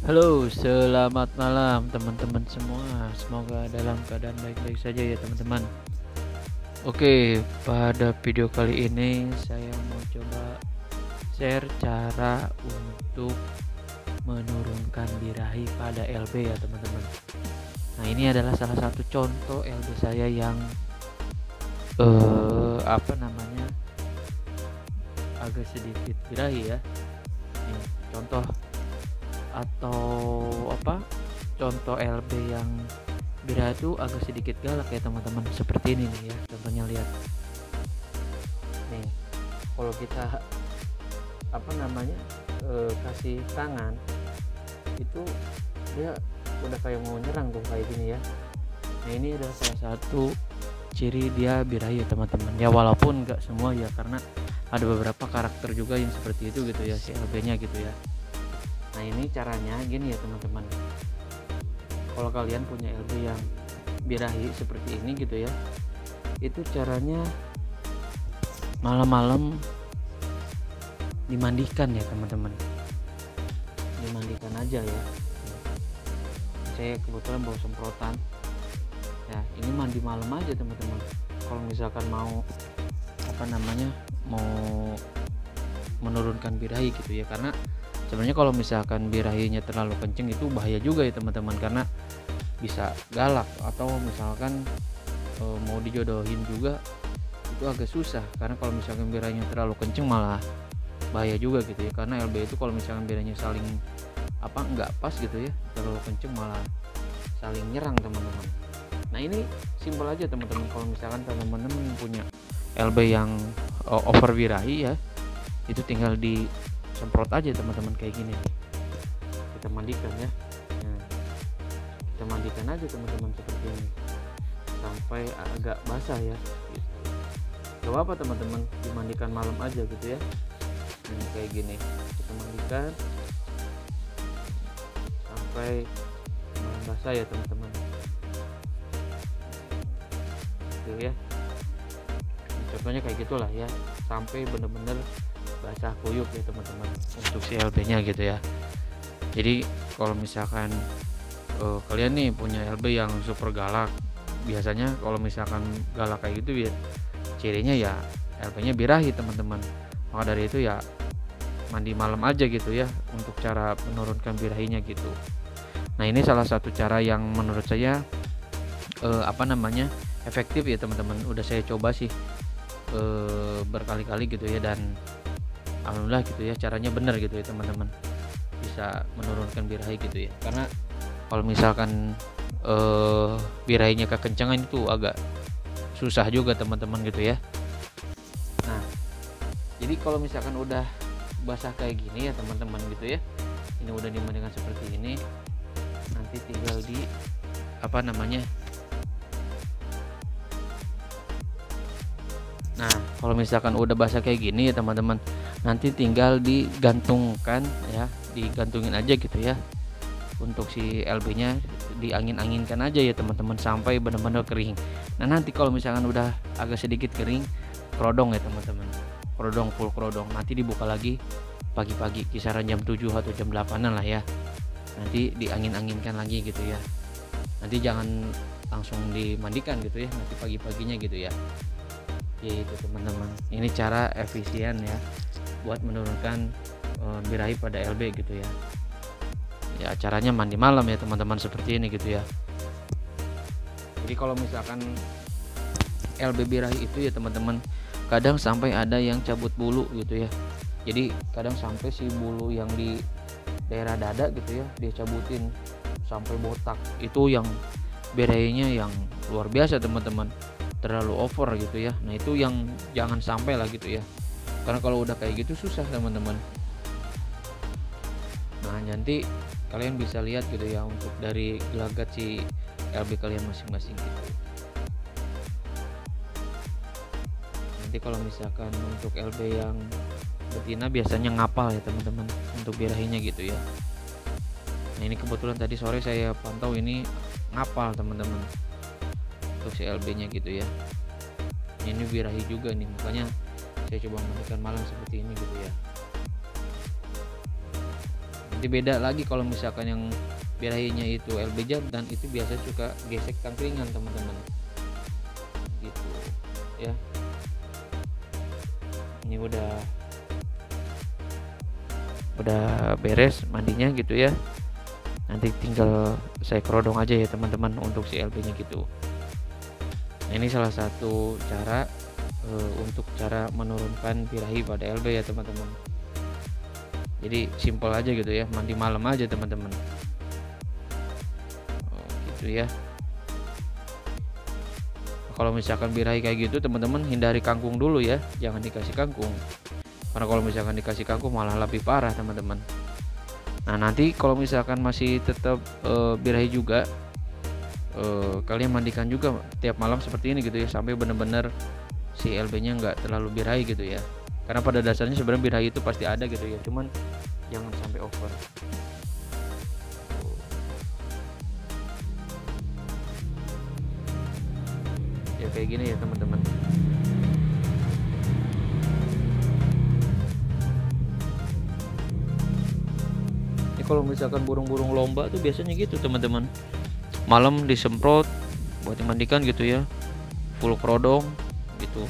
Halo, selamat malam teman-teman semua. Semoga dalam keadaan baik-baik saja ya teman-teman. Oke, pada video kali ini saya mau coba share cara untuk menurunkan birahi pada LB ya teman-teman. Nah, ini adalah salah satu contoh LB saya yang apa namanya agak sedikit birahi ya. Nih, contoh atau apa? Contoh LB yang birahi itu agak sedikit galak ya teman-teman, seperti ini nih ya contohnya. Lihat nih, kalau kita apa namanya kasih tangan itu dia udah kayak mau nyerang tuh kayak gini ya. Nah, ini adalah salah satu ciri dia birahi ya teman-teman ya, walaupun nggak semua ya, karena ada beberapa karakter juga yang seperti itu gitu ya, si LB nya gitu ya. Nah, ini caranya gini ya teman-teman, kalau kalian punya LB yang birahi seperti ini gitu ya, itu caranya malam-malam dimandikan ya teman-teman, dimandikan aja ya. Saya kebetulan bawa semprotan ya, ini mandi malam aja teman-teman. Kalau misalkan mau apa namanya mau menurunkan birahi gitu ya, karena sebenarnya kalau misalkan birahinya terlalu kenceng itu bahaya juga ya teman-teman, karena bisa galak, atau misalkan mau dijodohin juga itu agak susah, karena kalau misalkan birahinya terlalu kenceng malah bahaya juga gitu ya, karena LB itu kalau misalkan birahinya saling nggak pas gitu ya, terlalu kenceng malah saling nyerang teman-teman. Nah, ini simpel aja teman-teman, kalau misalkan teman-teman punya LB yang over birahi ya, itu tinggal disemprot aja teman-teman kayak gini nih. Kita mandikan ya. Nah, kita mandikan aja teman-teman seperti ini sampai agak basah ya gitu. Gak apa teman-teman, dimandikan malam aja gitu ya. Nah, kayak gini kita mandikan sampai basah ya teman-teman gitu ya. Nah, contohnya kayak gitulah ya, sampai bener-bener basah kuyup ya teman-teman untuk si LB nya gitu ya. Jadi kalau misalkan kalian nih punya LB yang super galak, biasanya kalau misalkan galak kayak gitu ya cirinya ya LB nya birahi teman-teman. Maka dari itu ya mandi malam aja gitu ya untuk cara menurunkan birahinya gitu. Nah, ini salah satu cara yang menurut saya efektif ya teman-teman. Udah saya coba sih berkali-kali gitu ya, dan alhamdulillah gitu ya, caranya bener gitu ya teman-teman, bisa menurunkan birahi gitu ya. Karena kalau misalkan birahinya kekencangan itu agak susah juga teman-teman gitu ya. Nah, jadi kalau misalkan udah basah kayak gini ya teman-teman gitu ya, ini udah dimandikan seperti ini, nanti tinggal di nah, kalau misalkan udah basah kayak gini ya teman-teman, nanti tinggal digantungkan ya, digantungin aja gitu ya. Untuk si LB nya diangin-anginkan aja ya teman-teman sampai benar-benar kering. Nah, nanti kalau misalkan udah agak sedikit kering, kerodong ya teman-teman, kerodong, full kerodong, nanti dibuka lagi pagi-pagi kisaran jam 7 atau jam 8an lah ya. Nanti diangin-anginkan lagi gitu ya, nanti jangan langsung dimandikan gitu ya, nanti pagi-paginya gitu ya. Itu teman-teman, ini cara efisien ya buat menurunkan birahi pada LB gitu ya. Ya, caranya mandi malam ya teman-teman seperti ini gitu ya. Jadi kalau misalkan LB birahi itu ya teman-teman, kadang sampai ada yang cabut bulu gitu ya. Jadi kadang sampai si bulu yang di daerah dada gitu ya dia cabutin sampai botak. Itu yang birahinya yang luar biasa teman-teman, terlalu over gitu ya. Nah, itu yang jangan sampai lah gitu ya, karena kalau udah kayak gitu susah teman-teman. Nah, nanti kalian bisa lihat gitu ya untuk dari gelagat si LB kalian masing-masing gitu. Nanti kalau misalkan untuk LB yang betina biasanya ngapal ya teman-teman untuk birahinya gitu ya. Nah, ini kebetulan tadi sore saya pantau ini ngapal teman-teman untuk si LB nya gitu ya. Ini birahi juga nih, makanya saya coba mandikan malam seperti ini gitu ya. Nanti beda lagi kalau misalkan yang birahinya itu LB jantan, itu biasa suka gesek tangkringan teman-teman gitu ya. Ini udah beres mandinya gitu ya. Nanti tinggal saya kerodong aja ya teman-teman untuk si LB nya gitu. Nah, ini salah satu cara untuk cara menurunkan birahi pada LB ya teman-teman. Jadi simpel aja gitu ya, mandi malam aja teman-teman. Gitu ya. Kalau misalkan birahi kayak gitu teman-teman, hindari kangkung dulu ya, jangan dikasih kangkung. Karena kalau misalkan dikasih kangkung malah lebih parah teman-teman. Nah, nanti kalau misalkan masih tetap birahi juga, kalian mandikan juga tiap malam seperti ini gitu ya, sampai benar-benar si LB nya nggak terlalu birahi gitu ya. Karena pada dasarnya sebenarnya birahi itu pasti ada gitu ya, cuman jangan sampai over. Ya kayak gini ya teman-teman. Ini kalau misalkan burung-burung lomba tuh biasanya gitu teman-teman, malam disemprot buat dimandikan gitu ya, full kerodong gitu.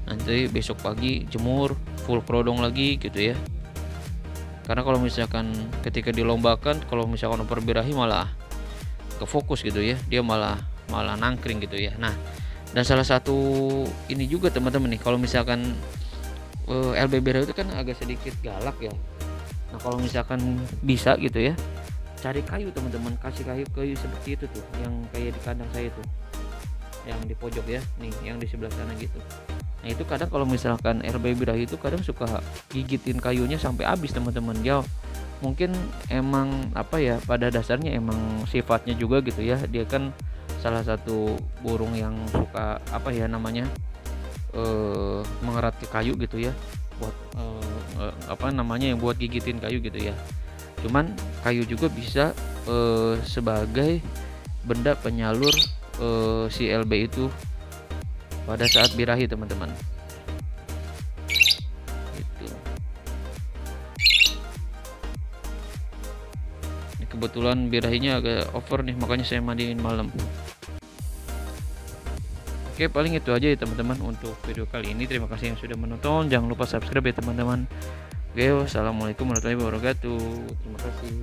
Nanti besok pagi jemur full kerodong lagi gitu ya. Karena kalau misalkan ketika dilombakan, kalau misalkan over birahi malah kefokus gitu ya, dia malah nangkring gitu ya. Nah, dan salah satu ini juga teman-teman nih, kalau misalkan LB birahi itu kan agak sedikit galak ya. Nah, kalau misalkan bisa gitu ya, cari kayu teman-teman, kasih kayu seperti itu tuh, yang kayak di kandang saya tuh, yang di pojok ya, nih yang di sebelah sana gitu. Nah, itu kadang kalau misalkan LB birahi itu kadang suka gigitin kayunya sampai habis teman-teman. Dia mungkin emang apa ya, pada dasarnya emang sifatnya juga gitu ya, dia kan salah satu burung yang suka apa ya namanya, mengerat ke kayu gitu ya, buat apa namanya, yang buat gigitin kayu gitu ya. Cuman kayu juga bisa sebagai benda penyalur si LB itu pada saat birahi teman-teman gitu. Ini kebetulan birahinya agak over nih, makanya saya mandiin malam. Oke, paling itu aja ya teman-teman untuk video kali ini. Terima kasih yang sudah menonton, jangan lupa subscribe ya teman-teman. Oke, wassalamualaikum warahmatullahi wabarakatuh. Terima kasih.